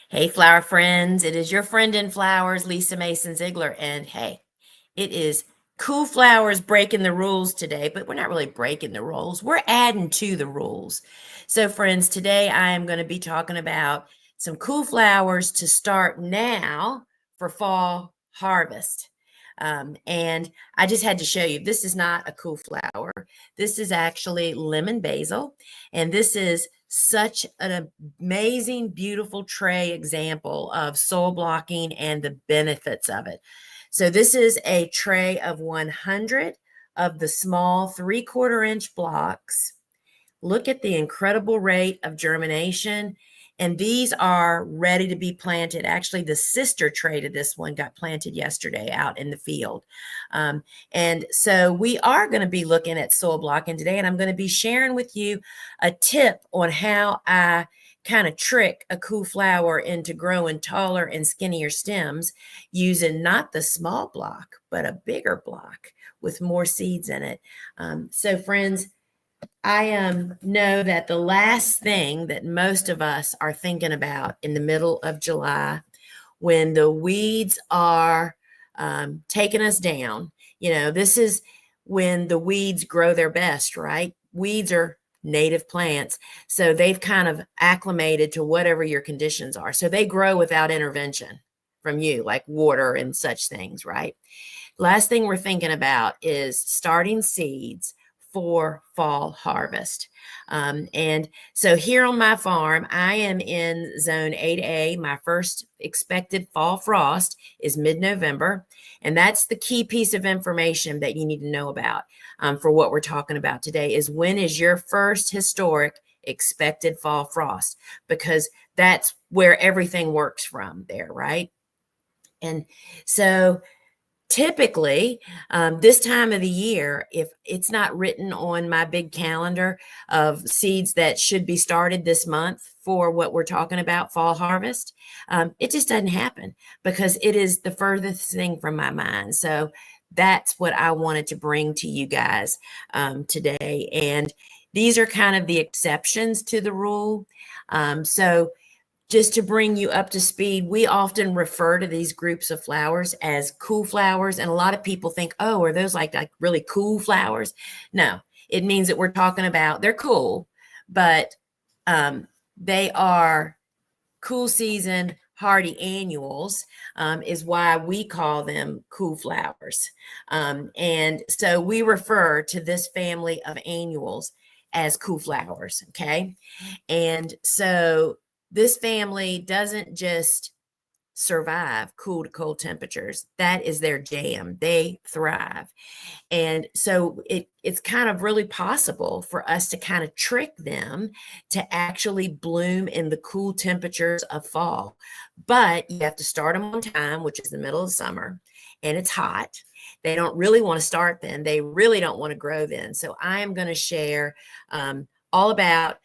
Hey, flower friends, it is your friend in flowers, Lisa Mason Ziegler. And hey, it is Cool Flowers breaking the rules today, but we're not really breaking the rules. We're adding to the rules. So, friends, today I am going to be talking about some cool flowers to start now for fall harvest. And I just had to show you this is not a cool flower. This is actually lemon basil, and this is such an amazing, beautiful tray example of soil blocking and the benefits of it. So this is a tray of 100 of the small 3/4 inch blocks. Look at the incredible rate of germination. And these are ready to be planted. Actually, the sister tray to this one got planted yesterday out in the field. And so we are going to be looking at soil blocking today, and I'm going to be sharing with you a tip on how I kind of trick a cool flower into growing taller and skinnier stems using not the small block, but a bigger block with more seeds in it. So, friends, I know that the last thing that most of us are thinking about in the middle of July, when the weeds are taking us down, this is when the weeds grow their best, right? Weeds are native plants, so they've kind of acclimated to whatever your conditions are. So they grow without intervention from you, like water and such things, right? Last thing we're thinking about is starting seeds for fall harvest. And so here on my farm, I am in zone 8A. My first expected fall frost is mid-November. And that's the key piece of information that you need to know about for what we're talking about today is when is your first historic expected fall frost? Because that's where everything works from there, right? And so typically, this time of the year, if it's not written on my big calendar of seeds that should be started this month for what we're talking about, fall harvest, it just doesn't happen because it is the furthest thing from my mind. So that's what I wanted to bring to you guys today. And these are kind of the exceptions to the rule. So just to bring you up to speed, we often refer to these groups of flowers as cool flowers. And a lot of people think, oh, are those like really cool flowers? No, it means that we're talking about they're cool, but they are cool season hardy annuals, is why we call them cool flowers. And so we refer to this family of annuals as cool flowers. Okay. And so this family doesn't just survive cool to cold temperatures. That is their jam. They thrive. And so it's kind of really possible for us to kind of trick them to actually bloom in the cool temperatures of fall. But you have to start them on time, which is the middle of summer, and it's hot. They don't really want to start then. They really don't want to grow then. So I am going to share all about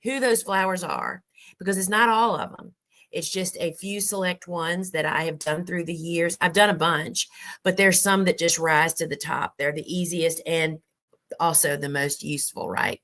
who those flowers are, because it's not all of them. It's just a few select ones that I have done through the years. I've done a bunch, but there's some that just rise to the top. They're the easiest and also the most useful, right?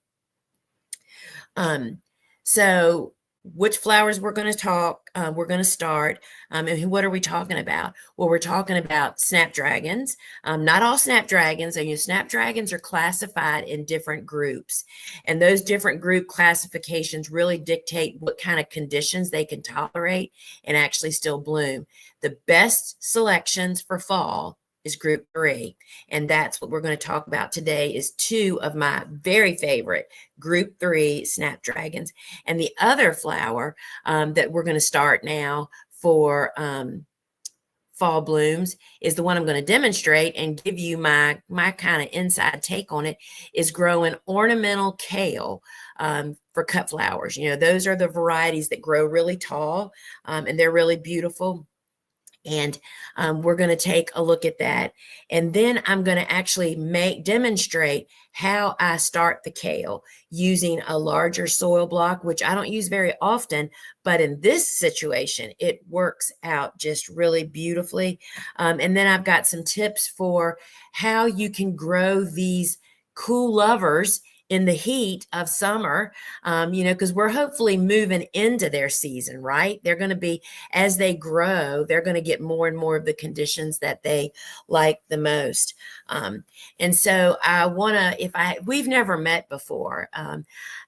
So which flowers we're going to we're going to start. And what are we talking about? Well, we're talking about snapdragons. Not all snapdragons. Snapdragons are classified in different groups. And those different group classifications really dictate what kind of conditions they can tolerate and actually still bloom. The best selections for fall is group 3. And that's what we're going to talk about today is 2 of my very favorite group 3 snapdragons. And the other flower that we're going to start now for fall blooms is the one I'm going to demonstrate and give you my kind of inside take on it is growing ornamental kale for cut flowers. Those are the varieties that grow really tall and they're really beautiful. And we're going to take a look at that. And then I'm going to actually demonstrate how I start the kale using a larger soil block, which I don't use very often, but in this situation, it works out just really beautifully. And then I've got some tips for how you can grow these cool lovers in the heat of summer, because we're hopefully moving into their season, right? They're going to be, as they grow, they're going to get more and more of the conditions that they like the most. And so I want to, we've never met before.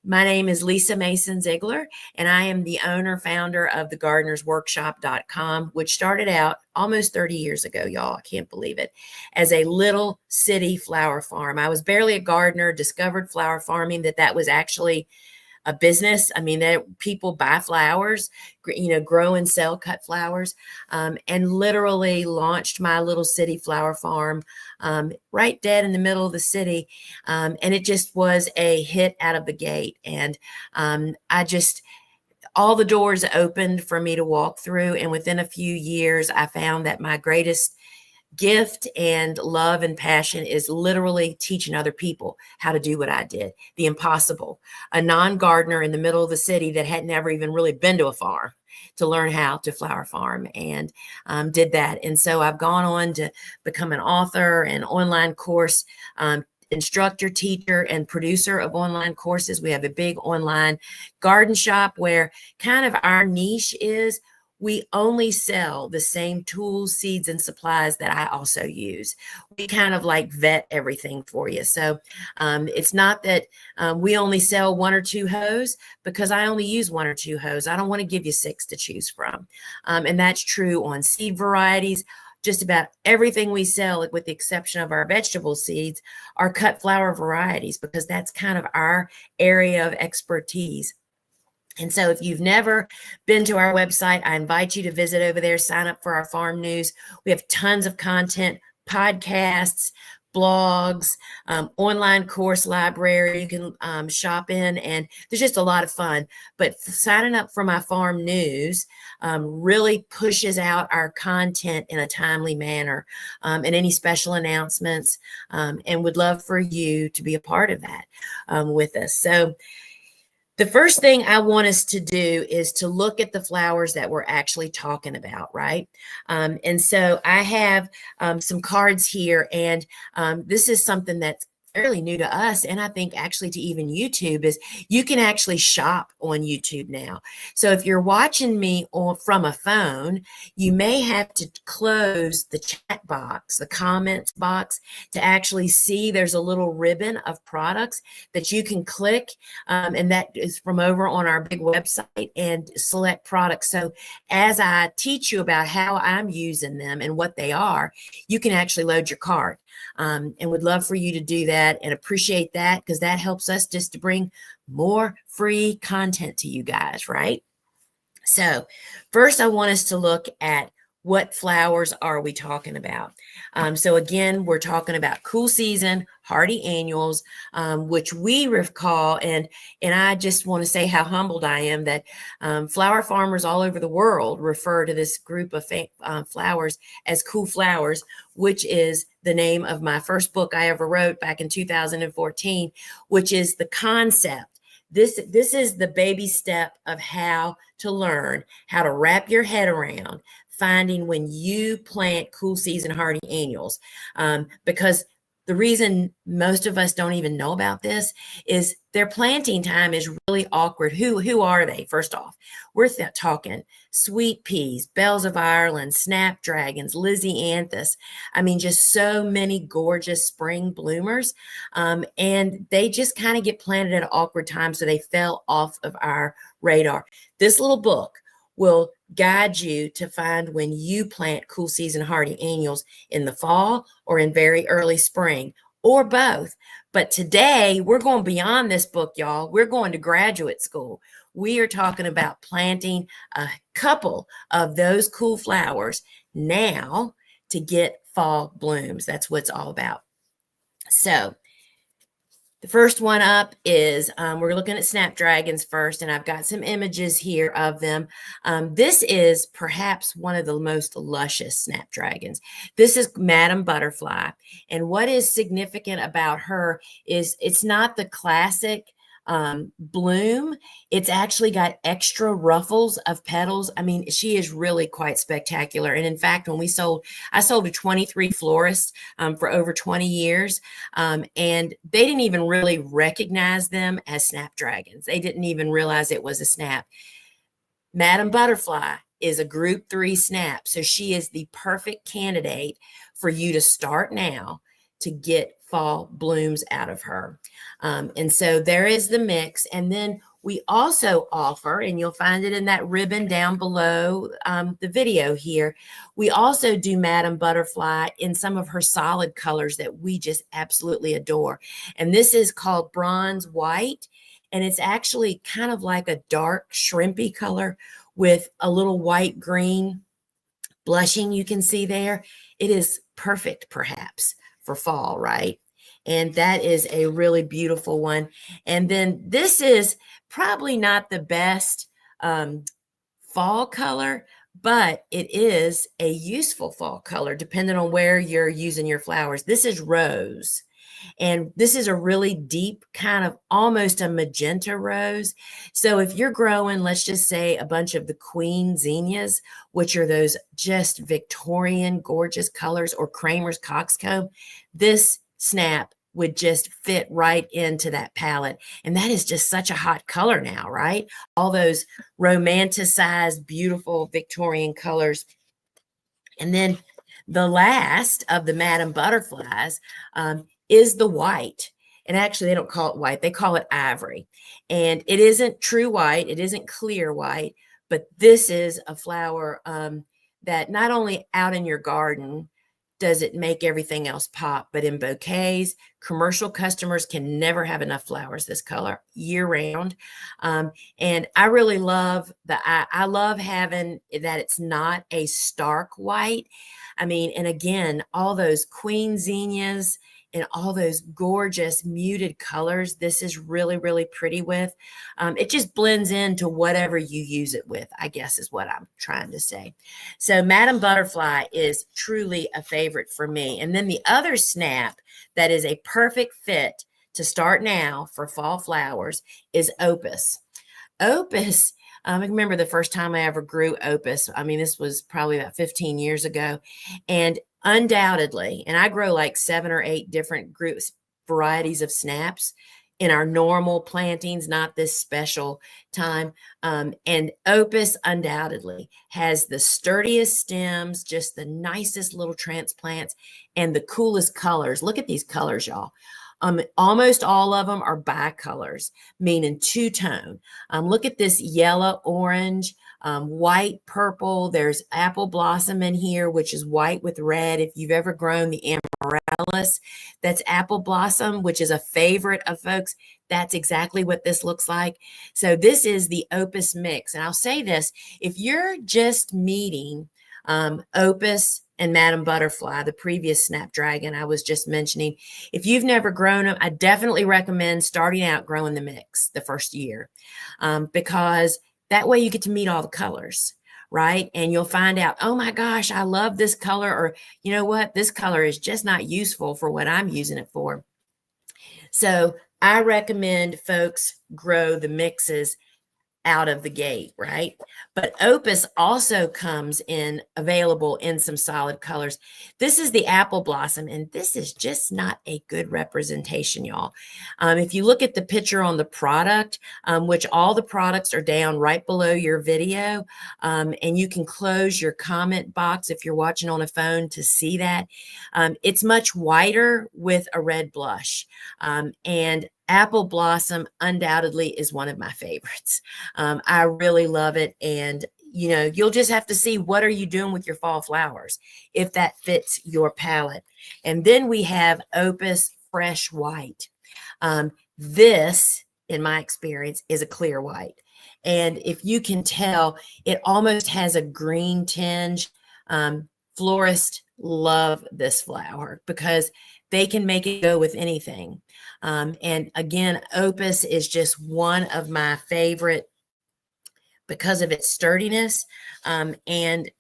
My name is Lisa Mason Ziegler, and I am the owner, founder of the gardenersworkshop.com, which started out almost 30 years ago, y'all. I can't believe it, as a little city flower farm. I was barely a gardener, discovered flower farming, that was actually a business. I mean, that people buy flowers, grow and sell cut flowers, and literally launched my little city flower farm right dead in the middle of the city. And it just was a hit out of the gate. And all the doors opened for me to walk through. And within a few years, I found that my greatest gift and love and passion is literally teaching other people how to do what I did, the impossible. A non-gardener in the middle of the city that had never even really been to a farm to learn how to flower farm, and did that. And so I've gone on to become an author and online course instructor, teacher, and producer of online courses. We have a big online garden shop where kind of our niche is we only sell the same tools, seeds, and supplies that I also use. We kind of like vet everything for you. So it's not that we only sell 1 or 2 hoes, because I only use 1 or 2 hoes. I don't want to give you 6 to choose from. And that's true on seed varieties. Just about everything we sell, with the exception of our vegetable seeds, are cut flower varieties, because that's kind of our area of expertise. And so if you've never been to our website, I invite you to visit over there, sign up for our farm news. We have tons of content, podcasts, blogs, online course library you can shop in, and there's just a lot of fun. But signing up for my farm news really pushes out our content in a timely manner, and any special announcements, and would love for you to be a part of that with us. So the first thing I want us to do is to look at the flowers that we're actually talking about, right? And so I have some cards here, and this is something that's fairly new to us, and I think actually to even YouTube, is you can actually shop on YouTube now. So if you're watching me from a phone, you may have to close the chat box, the comments box, to actually see there's a little ribbon of products that you can click, and that is from over on our big website, and select products. So as I teach you about how I'm using them and what they are, you can actually load your cart. And would love for you to do that, and appreciate that, because that helps us just to bring more free content to you guys, right? So first, I want us to look at what flowers are we talking about. So again, we're talking about cool season hardy annuals, which we recall, and I just want to say how humbled I am that flower farmers all over the world refer to this group of flowers as cool flowers, which is the name of my first book I ever wrote back in 2014, which is the concept. This is the baby step of how to learn how to wrap your head around finding when you plant cool season hardy annuals, because the reason most of us don't even know about this is their planting time is really awkward. Who are they? First off, we're talking sweet peas, bells of Ireland, snapdragons, lisianthus. I mean, just so many gorgeous spring bloomers. And they just kind of get planted at an awkward time, so they fell off of our radar. This little book will guide you to find when you plant cool season hardy annuals in the fall or in very early spring, or both. But today we're going beyond this book, y'all. We're going to graduate school. We are talking about planting a couple of those cool flowers now to get fall blooms. That's what it's all about. So the first one up is, we're looking at snapdragons first, and I've got some images here of them. This is perhaps one of the most luscious snapdragons. This is Madam Butterfly, and what is significant about her is it's not the classic bloom. It's actually got extra ruffles of petals. I mean, she is really quite spectacular. And in fact, when I sold to 23 florists for over 20 years, and they didn't even really recognize them as snapdragons. They didn't even realize it was a snap. Madam Butterfly is a group 3 snap. So she is the perfect candidate for you to start now to get fall blooms out of her. And so there is the mix. And then we also offer, and you'll find it in that ribbon down below the video here, we also do Madam Butterfly in some of her solid colors that we just absolutely adore. And this is called Bronze White. And it's actually kind of like a dark shrimpy color with a little white green blushing you can see there. It is perfect perhaps for fall, right? And that is a really beautiful one. And then this is probably not the best fall color, but it is a useful fall color depending on where you're using your flowers. This is rose. And this is a really deep kind of almost a magenta rose. So if you're growing, let's just say a bunch of the queen zinnias, which are those just Victorian gorgeous colors, or Kramer's coxcomb, this snap would just fit right into that palette. And that is just such a hot color now, right? All those romanticized, beautiful Victorian colors. And then the last of the Madam Butterflies is the white. And actually, they don't call it white. They call it ivory. And it isn't true white. It isn't clear white. But this is a flower that not only out in your garden does it make everything else pop, but in bouquets, commercial customers can never have enough flowers this color year round. And I really love I love having that it's not a stark white. I mean, and again, all those queen zinnias and all those gorgeous muted colors, this is really, really pretty with. It just blends into whatever you use it with, I guess is what I'm trying to say. So Madam Butterfly is truly a favorite for me. And then the other snap that is a perfect fit to start now for fall flowers is Opus. Opus, I remember the first time I ever grew Opus. I mean, this was probably about 15 years ago. And undoubtedly, and I grow like 7 or 8 different groups, varieties of snaps in our normal plantings, not this special time. And Opus undoubtedly has the sturdiest stems, just the nicest little transplants, and the coolest colors. Look at these colors, y'all. Almost all of them are bicolors, meaning two-tone. Look at this yellow, orange, white, purple. There's apple blossom in here, which is white with red. If you've ever grown the amaryllis, that's apple blossom, which is a favorite of folks. That's exactly what this looks like. So this is the Opus mix. And I'll say this, if you're just meeting Opus and Madam Butterfly, the previous snapdragon I was just mentioning, if you've never grown them, I definitely recommend starting out growing the mix the first year, because that way you get to meet all the colors, right? And you'll find out, oh my gosh, I love this color, or you know what, this color is just not useful for what I'm using it for. So I recommend folks grow the mixes out of the gate, right? But Opus also comes in available in some solid colors. This is the apple blossom, and this is just not a good representation, y'all. If you look at the picture on the product, which all the products are down right below your video, and you can close your comment box if you're watching on a phone to see that. It's much whiter with a red blush, and apple blossom undoubtedly is one of my favorites. I really love it. And, you know, you'll just have to see what are you doing with your fall flowers if that fits your palette. And then we have Opus Fresh White. This, in my experience, is a clear white. And if you can tell, it almost has a green tinge. Florists love this flower because they can make it go with anything. And again, Opus is just one of my favorite because of its sturdiness. And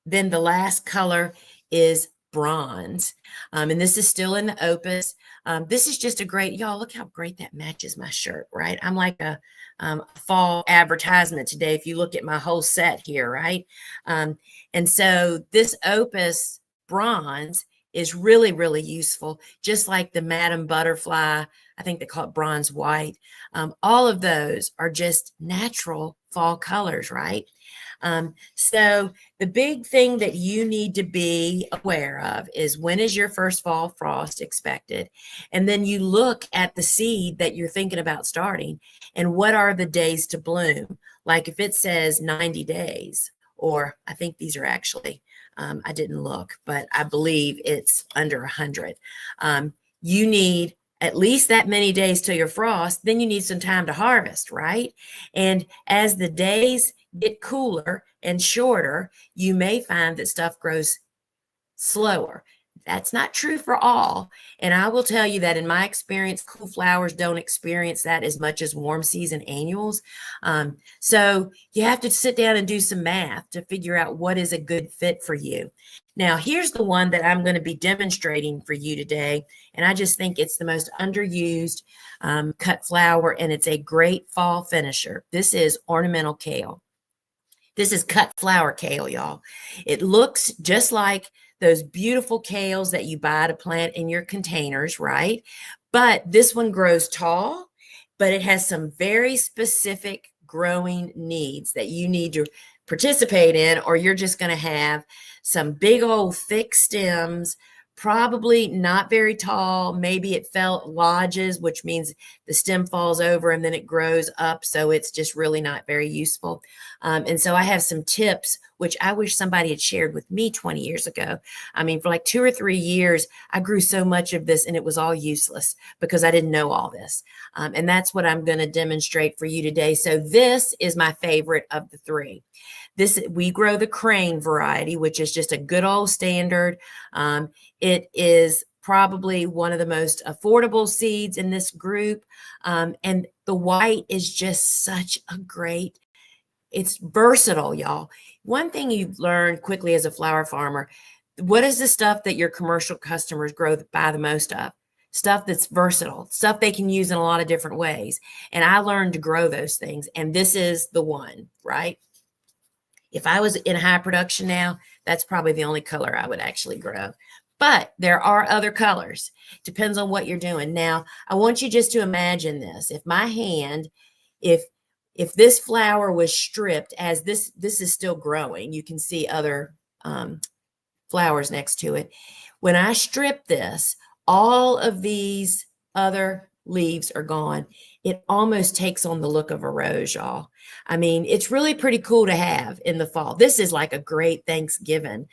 then the last color is bronze. And this is still in the opus. This is just a great, y'all, look how great that matches my shirt, right? I'm like a fall advertisement today if you look at my whole set here, right? And so this opus bronze is really, really useful, just like the Madame Butterfly. I think they call it bronze white. All of those are just natural fall colors, right? So the big thing that you need to be aware of is, when is your first fall frost expected? And then you look at the seed that you're thinking about starting, and what are the days to bloom? Like if it says 90 days, or I think these are actually, I didn't look, but I believe it's under 100. You need at least that many days till your frost, then you need some time to harvest, right? And as the days get cooler and shorter, you may find that stuff grows slower. That's not true for all. And I will tell you that in my experience, cool flowers don't experience that as much as warm season annuals. So you have to sit down and do some math to figure out what is a good fit for you. Now, here's the one that I'm going to be demonstrating for you today. And I just think it's the most underused cut flower, and it's a great fall finisher. This is ornamental kale. This is cut flower kale, y'all. It looks just like those beautiful kales that you buy to plant in your containers, right? But this one grows tall, but it has some very specific growing needs that you need to participate in, or you're just going to have some big old thick stems, probably not very tall. Maybe it lodges, which means the stem falls over and then it grows up. So it's just really not very useful. And so I have some tips, which I wish somebody had shared with me 20 years ago. I mean, for like 2 or 3 years, I grew so much of this and it was all useless because I didn't know all this. And that's what I'm going to demonstrate for you today. So this is my favorite of the 3. We grow the crane variety, which is just a good old standard. It is probably one of the most affordable seeds in this group. And the white is just such a great, it's versatile, y'all. One thing you've learned quickly as a flower farmer, what is the stuff that your commercial customers buy the most of? Stuff that's versatile, stuff they can use in a lot of different ways. And I learned to grow those things. And this is the one, right? If I was in high production now, that's probably the only color I would actually grow. But there are other colors. Depends on what you're doing. Now, I want you just to imagine this. If my hand, if this flower was stripped, as this is still growing, you can see other flowers next to it. When I strip this, all of these other leaves are gone. It almost takes on the look of a rose, y'all. I mean, it's really pretty cool to have in the fall. This is like a great Thanksgiving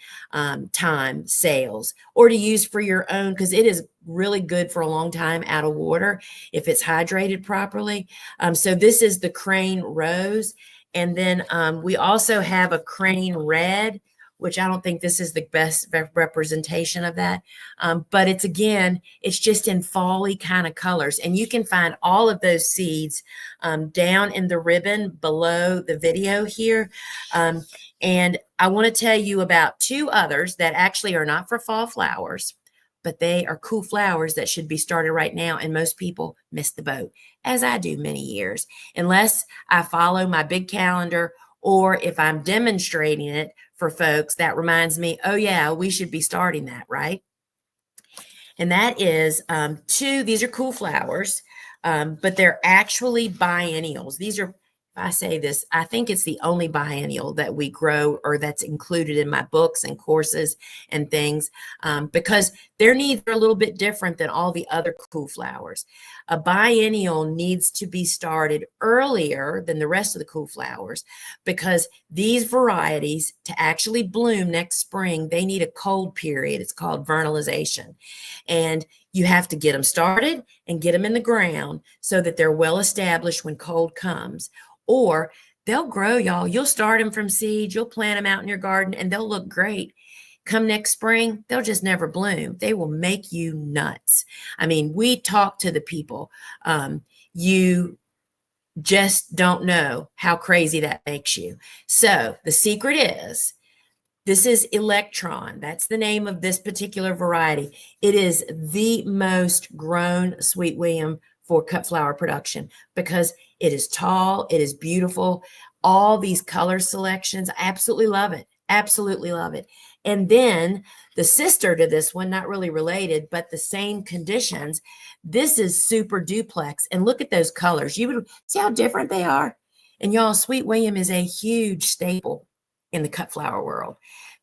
time sales, or to use for your own, because it is really good for a long time out of water if it's hydrated properly. So this is the crane rose. And then we also have a crane red, which I don't think this is the best representation of that. But it's, again, it's just in fall-y kind of colors. And you can find all of those seeds down in the ribbon below the video here. And I want to tell you about 2 others that actually are not for fall flowers, but they are cool flowers that should be started right now. And most people miss the boat, as I do many years, unless I follow my big calendar, or if I'm demonstrating it for folks, that reminds me, oh yeah, we should be starting that, right? And that is 2, these are cool flowers, but they're actually biennials. These are, if I say this, I think it's the only biennial that we grow, or that's included in my books and courses and things, because their needs are a little bit different than all the other cool flowers. A biennial needs to be started earlier than the rest of the cool flowers, because these varieties, to actually bloom next spring, they need a cold period. It's called vernalization. And you have to get them started and get them in the ground so that they're well established when cold comes. Or they'll grow, y'all. You'll start them from seed. You'll plant them out in your garden and they'll look great. Come next spring, they'll just never bloom. They will make you nuts. I mean, we talk to the people. You just don't know how crazy that makes you. So the secret is This is Electron. That's the name of this particular variety. It is the most grown Sweet William for cut flower production because it is tall, it is beautiful. All these color selections, I absolutely love it. Absolutely love it. And then the sister to this one, not really related, but the same conditions. This is Super Duplex. And look at those colors. You would see how different they are. And y'all, Sweet William is a huge staple in the cut flower world.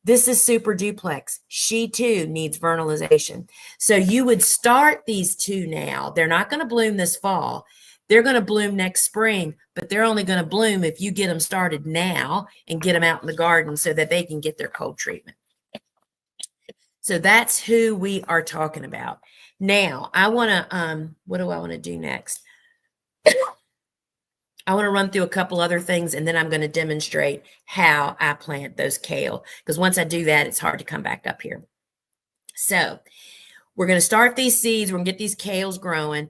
This is Super Duplex. She too needs vernalization. So you would start these two now. They're not going to bloom this fall. They're going to bloom next spring, but they're only going to bloom if you get them started now and get them out in the garden so that they can get their cold treatment. So that's who we are talking about. Now, I want to, what do I want to do next? I want to run through a couple other things, and then I'm going to demonstrate how I plant those kale, because once I do that, it's hard to come back up here. So we're going to start these seeds. We're going to get these kales growing.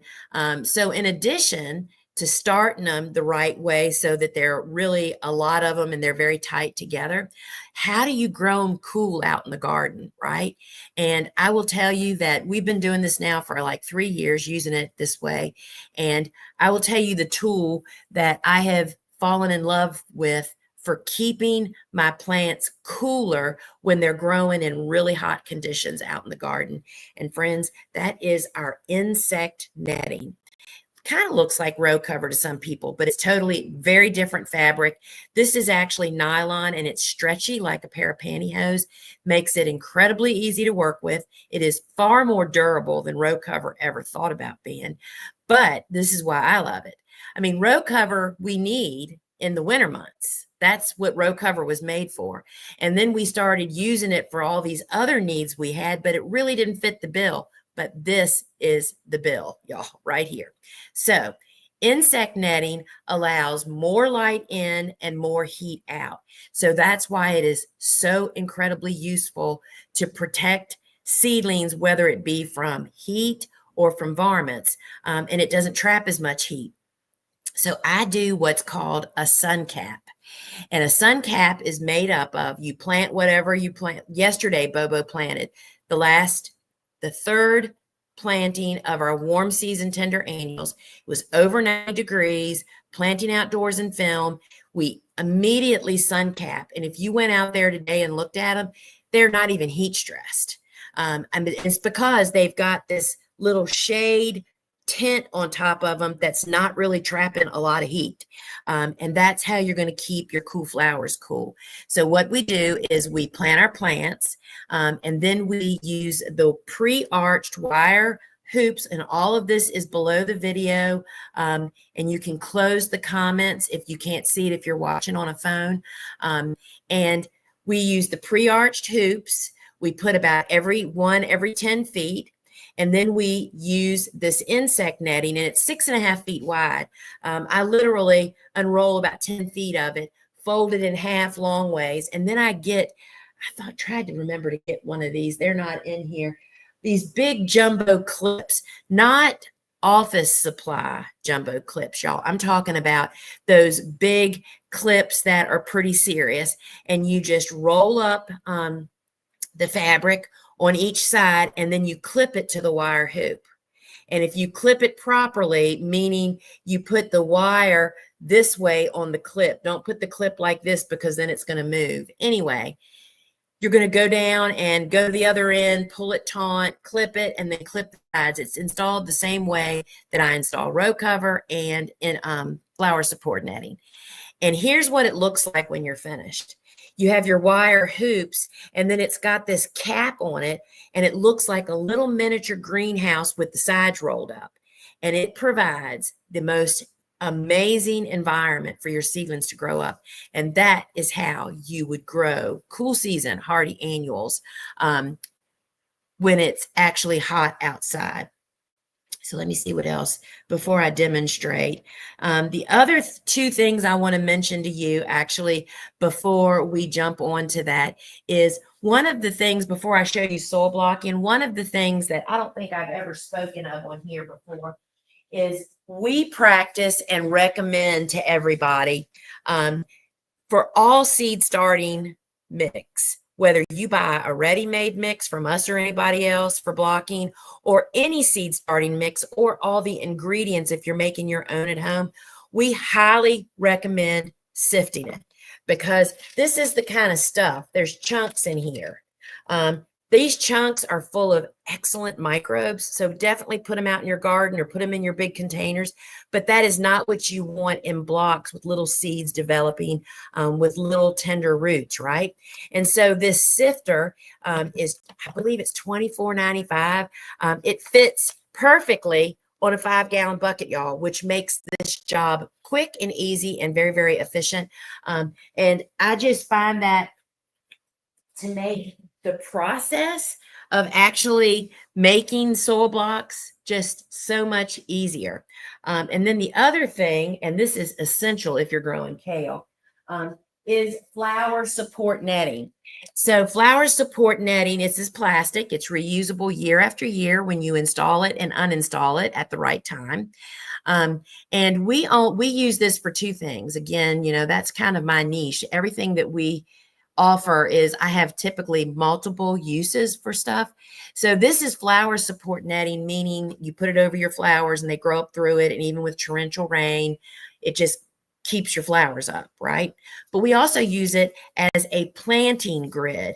So in addition to starting them the right way so that they're really a lot of them and they're very tight together, how do you grow them cool out in the garden, right? And I will tell you that we've been doing this now for like 3 years, using it this way. And I will tell you the tool that I have fallen in love with for keeping my plants cooler when they're growing in really hot conditions out in the garden. And friends, that is our insect netting. Kind of looks like row cover to some people, but it's totally very different fabric. This is actually nylon and it's stretchy like a pair of pantyhose, makes it incredibly easy to work with. It is far more durable than row cover ever thought about being, but this is why I love it. I mean, row cover we need in the winter months. That's what row cover was made for. And then we started using it for all these other needs we had, but it really didn't fit the bill. But this is the bill, y'all, right here. So insect netting allows more light in and more heat out. So that's why it is so incredibly useful to protect seedlings, whether it be from heat or from varmints, and it doesn't trap as much heat. So I do what's called a sun cap. And a sun cap is made up of, you plant whatever you plant. Yesterday, Bobo planted the third planting of our warm season tender annuals. It was over 90 degrees, planting outdoors in film. We immediately sun cap. And if you went out there today and looked at them, they're not even heat stressed. I mean, it's because they've got this little shade tint on top of them that's not really trapping a lot of heat. And that's how you're going to keep your cool flowers cool. So what we do is we plant our plants, and then we use the pre-arched wire hoops, and all of this is below the video, and you can close the comments if you can't see it if you're watching on a phone. And we use the pre-arched hoops. We put about every 10 feet. And then we use this insect netting, and it's 6.5 feet wide. I literally unroll about 10 feet of it, fold it in half long ways. And then I tried to remember to get one of these. They're not in here. These big jumbo clips, not office supply jumbo clips, y'all. I'm talking about those big clips that are pretty serious. And you just roll up the fabric on each side, and then you clip it to the wire hoop. And if you clip it properly, meaning you put the wire this way on the clip, don't put the clip like this because then it's going to move. Anyway, you're going to go down and go to the other end, pull it taut, clip it, and then clip the sides. It's installed the same way that I install row cover and in flower support netting. And here's what it looks like when you're finished. You have your wire hoops, and then it's got this cap on it, and it looks like a little miniature greenhouse with the sides rolled up. And it provides the most amazing environment for your seedlings to grow up. And that is how you would grow cool season hardy annuals when it's actually hot outside. So let me see what else before I demonstrate. The other two things I want to mention to you actually before we jump on to that is one of the things before I show you soil blocking, one of the things that I don't think I've ever spoken of on here before is we practice and recommend to everybody for all seed starting mix. whether you buy a ready-made mix from us or anybody else for blocking, or any seed starting mix, or all the ingredients if you're making your own at home, we highly recommend sifting it, because this is the kind of stuff, there's chunks in here. These chunks are full of excellent microbes, so definitely put them out in your garden or put them in your big containers, but that is not what you want in blocks with little seeds developing with little tender roots, right? And so this sifter is, I believe it's $24.95. It fits perfectly on a 5-gallon bucket, y'all, which makes this job quick and easy and very, very efficient. And I just find that to make the process of actually making soil blocks just so much easier. And then the other thing, and this is essential if you're growing kale, is flower support netting. So flower support netting is this plastic. It's reusable year after year when you install it and uninstall it at the right time. And we use this for two things. Again, you know, that's kind of my niche. Everything that we offer is, I have typically multiple uses for stuff. So this is flower support netting, meaning you put it over your flowers and they grow up through it. And even with torrential rain, it just keeps your flowers up, right? But we also use it as a planting grid.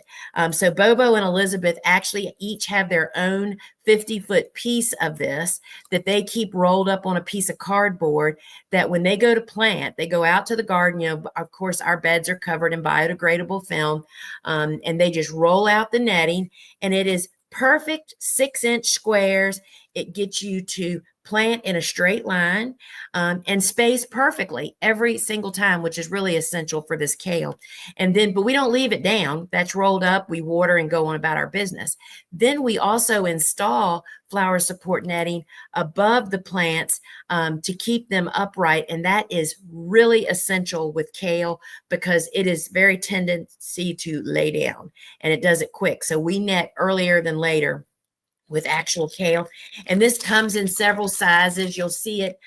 So Bobo and Elizabeth actually each have their own 50-foot piece of this that they keep rolled up on a piece of cardboard, that when they go to plant, they go out to the garden. You know, of course, our beds are covered in biodegradable film, and they just roll out the netting, and it is perfect 6-inch squares. It gets you to plant in a straight line and space perfectly every single time, which is really essential for this kale. And then, but we don't leave it down. That's rolled up. We water and go on about our business. Then we also install flower support netting above the plants to keep them upright. And that is really essential with kale because it is very tendency to lay down, and it does it quick. So we net earlier than later with actual kale. And this comes in several sizes. You'll see it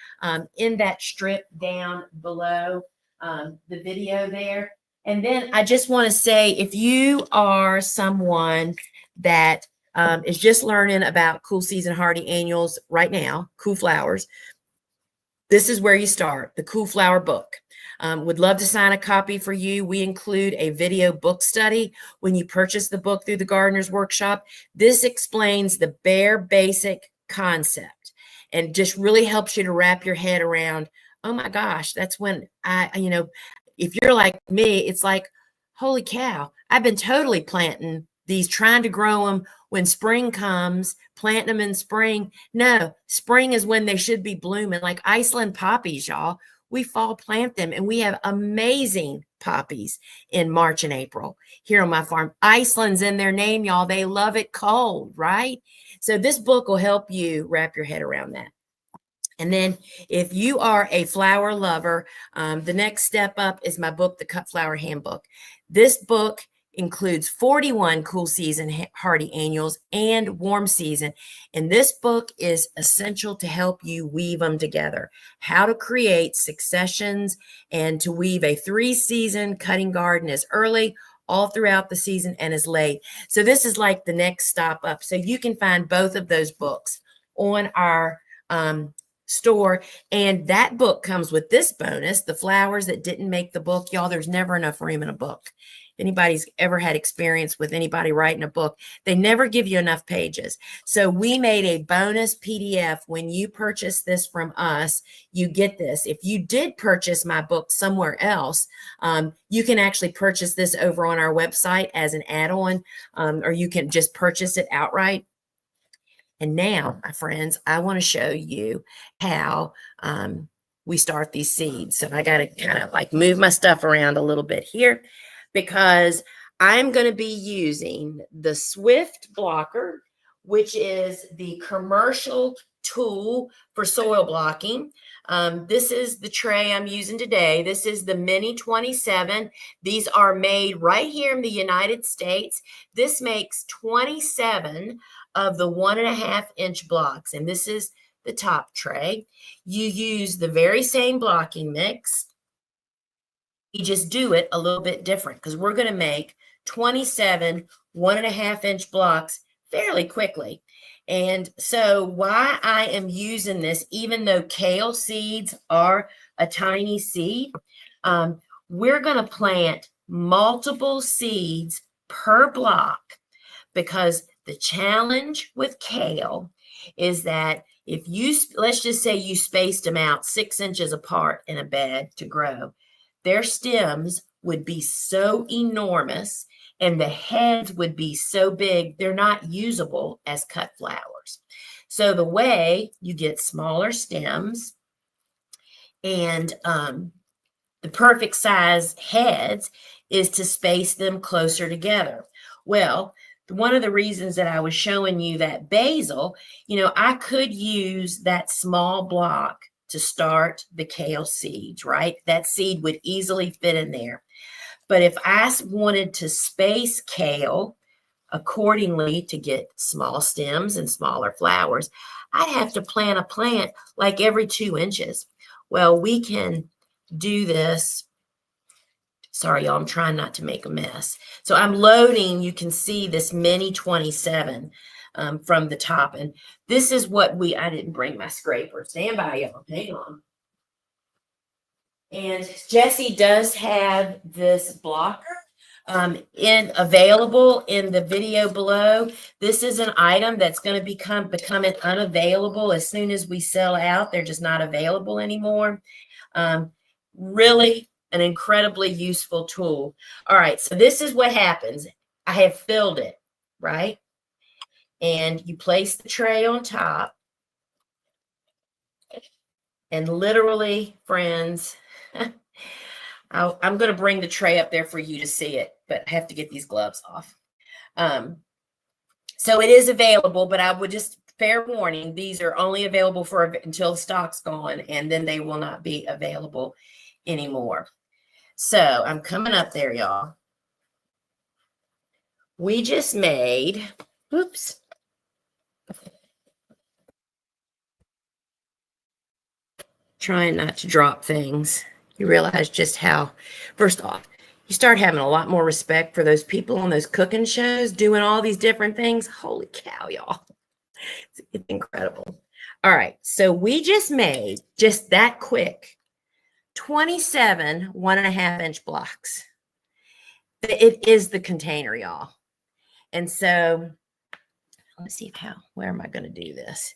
in that strip down below the video there. And then I just want to say, if you are someone that is just learning about cool season hardy annuals right now, cool flowers, this is where you start, the Cool Flower book. Would love to sign a copy for you. We include a video book study when you purchase the book through the Gardener's Workshop. This explains the bare basic concept and just really helps you to wrap your head around, oh my gosh, that's when if you're like me, it's like, holy cow, I've been totally planting these, trying to grow them when spring comes, planting them in spring. No, spring is when they should be blooming, like Iceland poppies, y'all. We fall plant them, and we have amazing poppies in March and April here on my farm. Iceland's in their name, y'all. They love it cold, right? So this book will help you wrap your head around that. And then if you are a flower lover, the next step up is my book, The Cut Flower Handbook. This book includes 41 cool season hardy annuals and warm season. And this book is essential to help you weave them together, how to create successions and to weave a 3-season cutting garden as early, all throughout the season, and as late. So this is like the next stop up. So you can find both of those books on our store. And that book comes with this bonus, the flowers that didn't make the book. Y'all, there's never enough room in a book. Anybody's ever had experience with anybody writing a book, they never give you enough pages. So we made a bonus PDF. When you purchase this from us, you get this. If you did purchase my book somewhere else, you can actually purchase this over on our website as an add-on, or you can just purchase it outright. And now, my friends, I want to show you how we start these seeds. So I got to kind of like move my stuff around a little bit here, because I'm going to be using the Swift blocker, which is the commercial tool for soil blocking. This is the tray I'm using today. This is the Mini 27. These are made right here in the United States. This makes 27 of the 1.5-inch blocks. And this is the top tray. You use the very same blocking mix. You just do it a little bit different, because we're going to make 27 1.5-inch blocks fairly quickly. And so why I am using this, even though kale seeds are a tiny seed, we're going to plant multiple seeds per block, because the challenge with kale is that if you, let's just say you spaced them out 6 inches apart in a bed to grow, their stems would be so enormous and the heads would be so big, they're not usable as cut flowers. So the way you get smaller stems and the perfect size heads is to space them closer together. Well, one of the reasons that I was showing you that basil, I could use that small block to start the kale seeds, right? That seed would easily fit in there. But if I wanted to space kale accordingly to get small stems and smaller flowers, I'd have to plant a plant like every 2 inches. Well, we can do this. Sorry, y'all, I'm trying not to make a mess. So I'm loading, you can see this mini 27 from the top. And this is what I didn't bring my scraper. Stand by, y'all. Hang on. And Jessie does have this blocker available in the video below. This is an item that's going to become unavailable as soon as we sell out. They're just not available anymore. Really an incredibly useful tool. All right, so this is what happens. I have filled it, right? And you place the tray on top. And literally, friends, I'm going to bring the tray up there for you to see it, but I have to get these gloves off. So it is available, but I would just, fair warning, these are only available until the stock's gone, and then they will not be available anymore. So I'm coming up there, y'all. We just made, oops. Trying not to drop things. You realize just how, first off, you start having a lot more respect for those people on those cooking shows doing all these different things. Holy cow, y'all. It's incredible. All right, so we just made, just that quick, 27 1.5-inch blocks. It is the container, y'all. And so let's see where am I going to do this?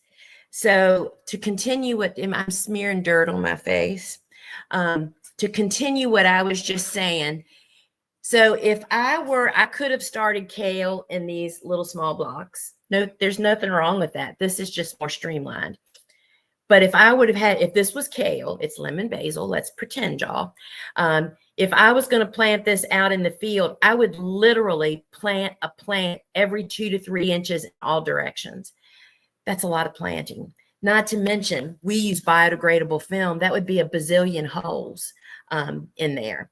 So to continue I'm smearing dirt on my face. To continue what I was just saying. So if I could have started kale in these little small blocks. No, there's nothing wrong with that. This is just more streamlined. But if this was kale, it's lemon basil, let's pretend, y'all. If I was going to plant this out in the field, I would literally plant a plant every 2 to 3 inches in all directions. That's a lot of planting. Not to mention, we use biodegradable film. That would be a bazillion holes in there.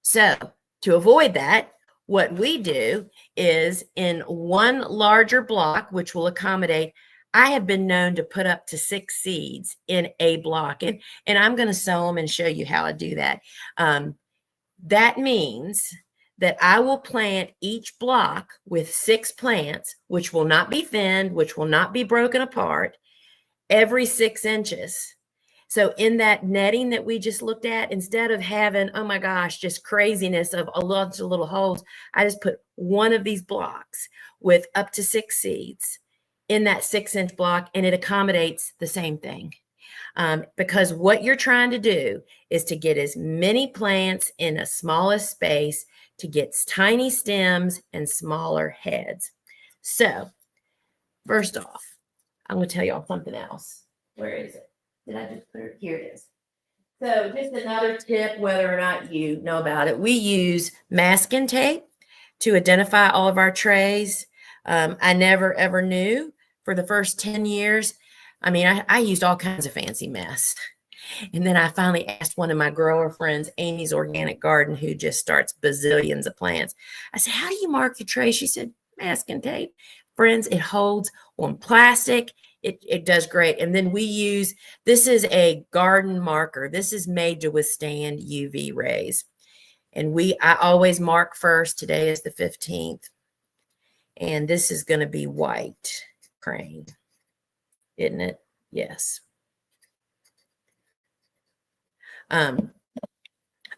So to avoid that, what we do is in one larger block, which will accommodate, I have been known to put up to 6 seeds in a block, and I'm going to sew them and show you how I do that. That means that I will plant each block with 6 plants, which will not be thinned, which will not be broken apart, every 6 inches. So in that netting that we just looked at, instead of having, oh my gosh, just craziness of a lot of little holes, I just put one of these blocks with up to 6 seeds in that 6-inch block, and it accommodates the same thing. Because what you're trying to do is to get as many plants in the smallest space to get tiny stems and smaller heads. So first off, I'm going to tell y'all something else. Where is it? Did I just put it? Here it is. So just another tip, whether or not you know about it, we use masking tape to identify all of our trays. I never, ever knew for the first 10 years. I mean, I used all kinds of fancy mess. And then I finally asked one of my grower friends, Amy's Organic Garden, who just starts bazillions of plants. I said, how do you mark your tray? She said, masking tape. Friends, it holds on plastic. It does great. And then we use, this is a garden marker. This is made to withstand UV rays. And I always mark first. Today is the 15th. And this is going to be white crane, isn't it? Yes. I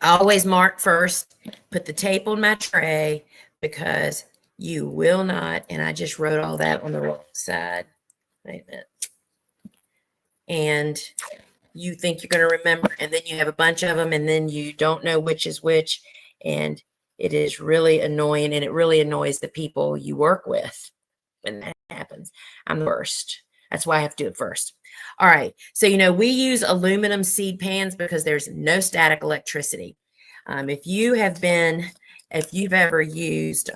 always mark first, put the tape on my tray, because you will not, and I just wrote all that on the wrong side. Wait a minute. And you think you're going to remember, and then you have a bunch of them, and then you don't know which is which, and it is really annoying, and it really annoys the people you work with when that happens. I'm the worst. That's why I have to do it first. All right. So, we use aluminum seed pans because there's no static electricity. If you've ever used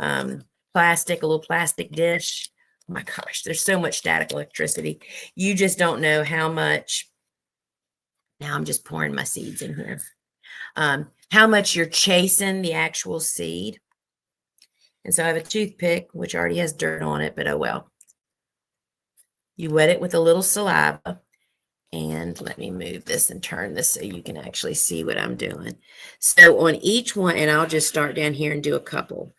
plastic, a little plastic dish, oh my gosh, there's so much static electricity. You just don't know how much. Now I'm just pouring my seeds in here. How much you're chasing the actual seed. And so I have a toothpick, which already has dirt on it, but oh well. You wet it with a little saliva. And let me move this and turn this so you can actually see what I'm doing. So on each one, and I'll just start down here and do a couple.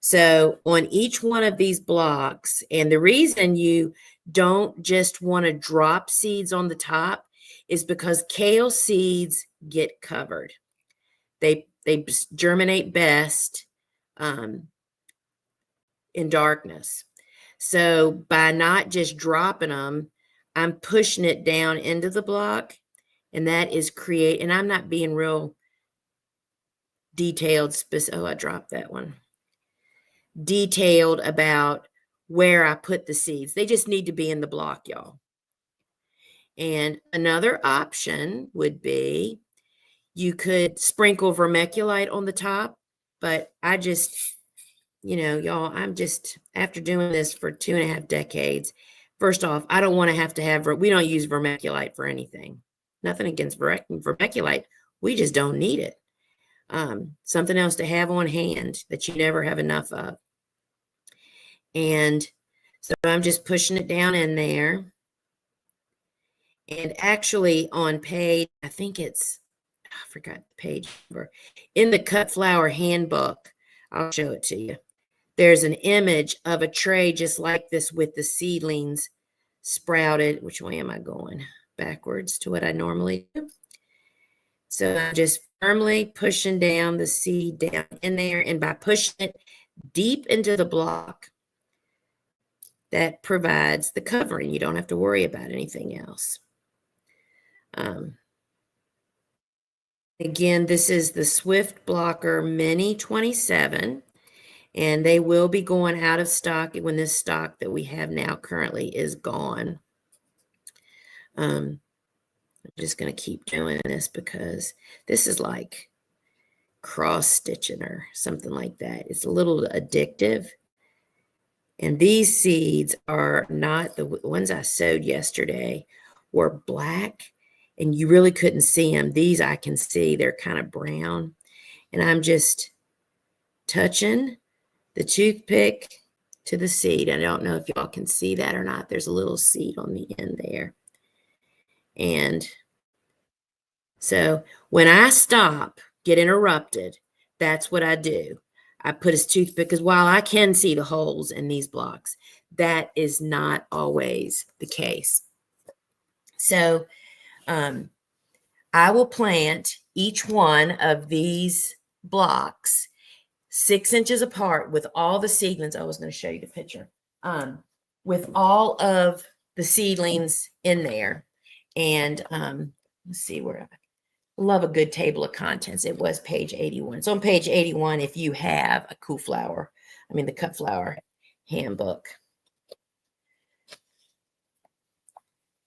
So on each one of these blocks, and the reason you don't just want to drop seeds on the top is because kale seeds get covered. They germinate best in darkness. So by not just dropping them, I'm pushing it down into the block, and that is and I'm not being real detailed. Oh, I dropped that one. Detailed about where I put the seeds. They just need to be in the block, y'all. And another option would be you could sprinkle vermiculite on the top, but I just, y'all, I'm just, after doing this for 2.5 decades, first off, I don't want to have, we don't use vermiculite for anything. Nothing against vermiculite. We just don't need it. Something else to have on hand that you never have enough of. And so I'm just pushing it down in there. And actually on page, I forgot the page number. In the Cut Flower Handbook, I'll show it to you. There's an image of a tray just like this with the seedlings sprouted. Which way am I going? Backwards to what I normally do. So I'm just firmly pushing down the seed down in there. And by pushing it deep into the block, that provides the covering. You don't have to worry about anything else. Again, this is the Swift Blocker Mini 27, and they will be going out of stock when this stock that we have now currently is gone. I'm just going to keep doing this because this is like cross stitching or something like that. It's a little addictive. And these seeds are not the ones I sowed yesterday were black, and you really couldn't see them. These I can see, they're kind of brown. And I'm just touching the toothpick to the seed. I don't know if y'all can see that or not. There's a little seed on the end there. And so when I stop, get interrupted, that's what I do. I put his toothpick, because while I can see the holes in these blocks, that is not always the case. So I will plant each one of these blocks 6 inches apart with all the seedlings. I was going to show you the picture. With all of the seedlings in there. And let's see where I love a good table of contents. It was page 81. So on page 81, if you have a the Cut Flower Handbook.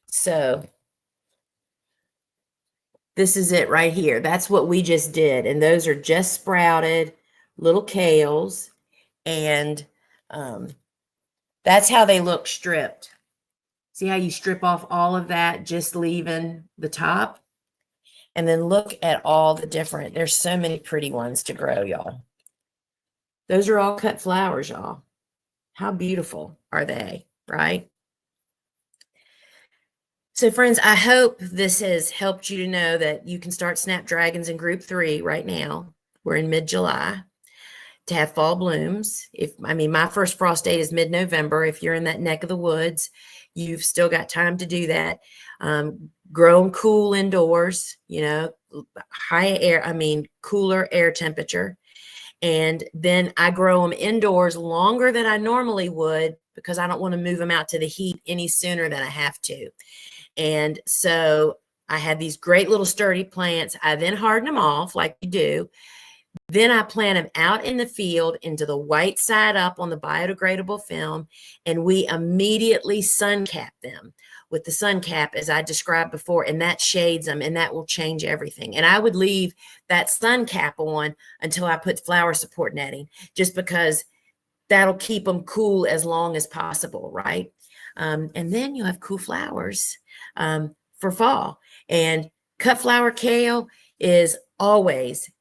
So this is it right here. That's what we just did. And those are just sprouted little kales. And that's how they look stripped. See how you strip off all of that, just leaving the top? And then look at all the different, there's so many pretty ones to grow, y'all. Those are all cut flowers, y'all. How beautiful are they, right? So friends, I hope this has helped you to know that you can start snapdragons in group 3 right now we're in mid-July, to have fall blooms. My first frost date is mid-November. If you're in that neck of the woods, you've still got time to do that. Grow them cool indoors, cooler air temperature. And then I grow them indoors longer than I normally would because I don't want to move them out to the heat any sooner than I have to. And so I have these great little sturdy plants. I then harden them off like you do. Then I plant them out in the field into the white side up on the biodegradable film, and we immediately sun cap them with the sun cap as I described before, and that shades them, and that will change everything. And I would leave that sun cap on until I put flower support netting, just because that'll keep them cool as long as possible, right? And then you'll have cool flowers for fall. And cut flower kale is always,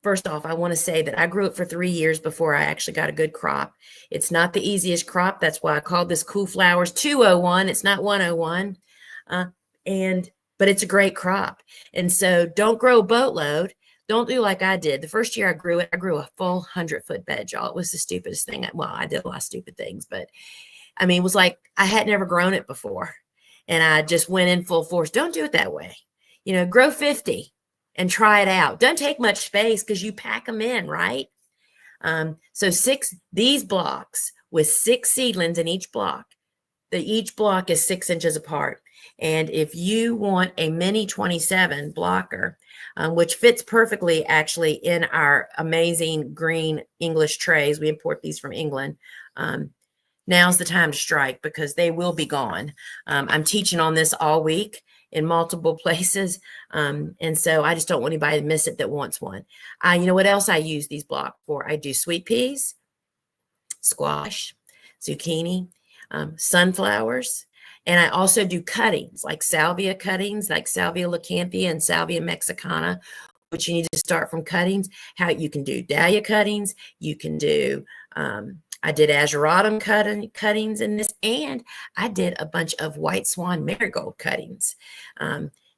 first off, I want to say that I grew it for 3 years before I actually got a good crop. It's not the easiest crop. That's why I called this Cool Flowers 201. It's not 101. But it's a great crop. And so don't grow a boatload. Don't do like I did. The first year I grew it, I grew a full 100-foot bed, y'all. It was the stupidest thing. Well, I did a lot of stupid things, but it was like I had never grown it before. And I just went in full force. Don't do it that way. Grow 50 and try it out. Doesn't take much space because you pack them in, right? So these blocks with 6 seedlings in each block. Each block is 6 inches apart. And if you want a mini 27 blocker, which fits perfectly actually in our amazing green English trays, we import these from England. Now's the time to strike because they will be gone. I'm teaching on this all week in multiple places. And so I just don't want anybody to miss it that wants one. You know what else I use these blocks for? I do sweet peas, squash, zucchini, sunflowers. And I also do cuttings, like salvia cuttings, like Salvia leucanthia and Salvia mexicana, which you need to start from cuttings. How you can do dahlia cuttings. You can do, I did ageratum cuttings in this, and I did a bunch of white swan marigold cuttings.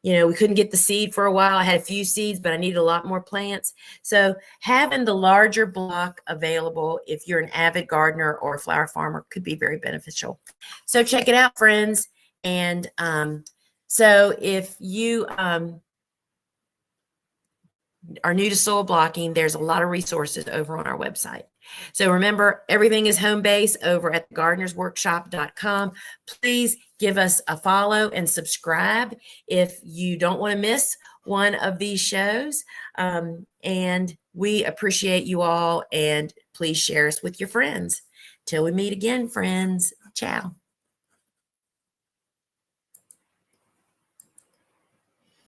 We couldn't get the seed for a while. I had a few seeds, but I needed a lot more plants. So having the larger block available, if you're an avid gardener or a flower farmer, could be very beneficial. So check it out, friends. And so if you are new to soil blocking, there's a lot of resources over on our website. So remember, everything is home base over at gardenersworkshop.com. Please give us a follow and subscribe if you don't want to miss one of these shows. And we appreciate you all, and please share us with your friends. Till we meet again, friends. Ciao.